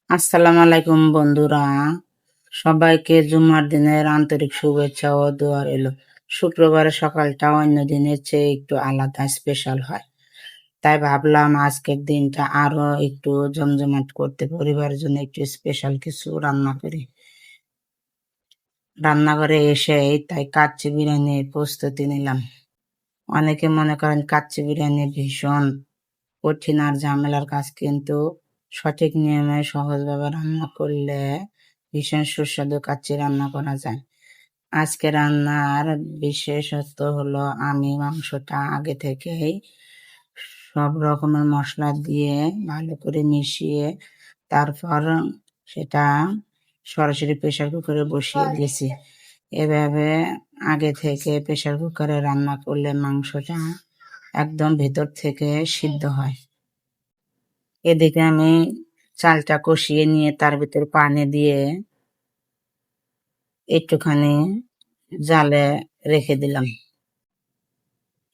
আসসালামু আলাইকুম বন্ধুরা, সবাইকে জুম্মার দিনের আন্তরিক শুভেচ্ছা ও দোয়া রইলো। শুক্রবারের সকালটা অন্য দিনের চেয়ে একটু আলাদা স্পেশাল হয়, তাই ভাবলাম আজকের দিনটা আরো একটু জমজমাট করতে পরিবারের জন্য একটু স্পেশাল কিছু রান্না করি। রান্নাঘরে এসেই তাই কাচ্চি বিরিয়ানির প্রস্তুতি নিলাম। অনেকে মনে করেন কাচ্চি বিরিয়ানি ভীষণ কঠিন আর ঝামেলার কাজ, কিন্তু সঠিক নিয়মে সহজভাবে রান্না করলে ভীষণ সুস্বাদু কাচ্চি রান্না করা যায়। আজকে রান্নার বিশেষত্ব হলো আমি মাংসটা আগে থেকেই সব রকমের মশলা দিয়ে ভালো করে মিশিয়ে তারপর সেটা সরাসরি প্রেসার কুকারে বসিয়ে দিয়েছি। এভাবে আগে থেকে প্রেসার কুকারে রান্না করলে মাংসটা একদম ভেতর থেকে সিদ্ধ হয়। এদিকে আমি চালটা কষিয়ে নিয়ে তার ভিতর পানি দিয়ে একটুখানি জালে রেখে দিলাম।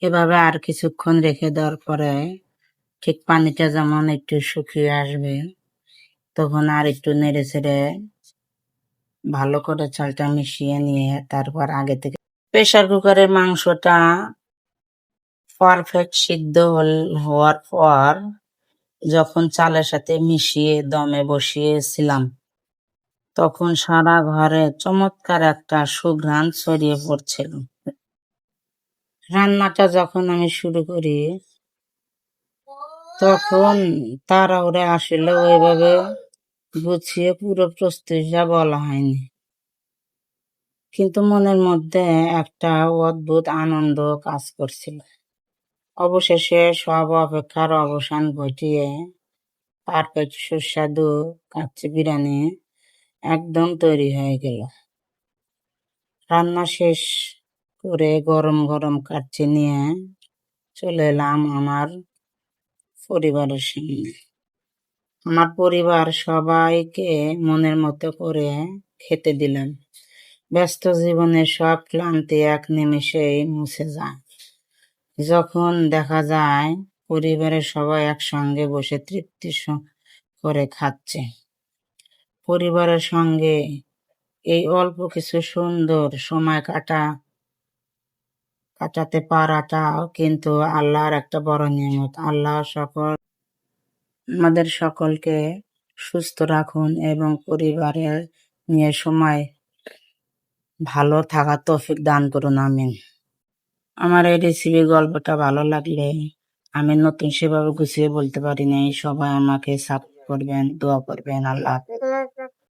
এভাবে আর কিছুক্ষণ রেখে দেওয়ার পরে ঠিক পানিটা যেমন একটু শুকিয়ে আসবে, তখন আর একটু নেড়ে চেড়ে ভালো করে চালটা মিশিয়ে নিয়ে তারপর আগে থেকে প্রেসার কুকারের মাংসটা পারফেক্ট সিদ্ধ হওয়ার পর যখন চালের সাথে মিশিয়ে দমে বসিয়েছিলাম, তখন সারা ঘরে চমৎকার একটা সুঘ্রাণ ছড়িয়ে পড়ছিল। রান্নাটা যখন আমি শুরু করি তখন তাড়াহুড়ো আসলে ওইভাবে গুছিয়ে পুরো প্রস্তুতিটা বলা হয়নি, কিন্তু মনের মধ্যে একটা অদ্ভুত আনন্দ কাজ করছিল। অবশেষে সব অপেক্ষার অবসান ঘটিয়ে পারফেক্ট সুস্বাদু কাচ্চি বিরিয়ানি একদম তৈরি হয়ে গেল। রান্না শেষ করে গরম গরম কাচ্চি নিয়ে চলে এলাম আমার পরিবারের সামনে। আমার পরিবার সবাইকে মনের মতো করে খেতে দিলাম। ব্যস্ত জীবনের সব ক্লান্তি এক নিমেষেই মুছে যায় যখন দেখা যায় পরিবারের সবাই একসঙ্গে বসে তৃপ্তি করে খাচ্ছে। পরিবারের সঙ্গে এই অল্প কিছু সুন্দর সময় কাটাতে পারাটাও কিন্তু আল্লাহর একটা বড় নিয়ামত। আল্লাহ আমাদের সকলকে সুস্থ রাখুন এবং পরিবারের নিয়ে সময় ভালো থাকার তৌফিক দান করুন, আমিন। আমার এই রেসিপি গল্পটা ভালো লাগলে, আমি নতুন সেভাবে গুছিয়ে বলতে পারি নাই, সবাই আমাকে সাপোর্ট করবেন, দোয়া করবেন। আল্লাহ হাফেজ।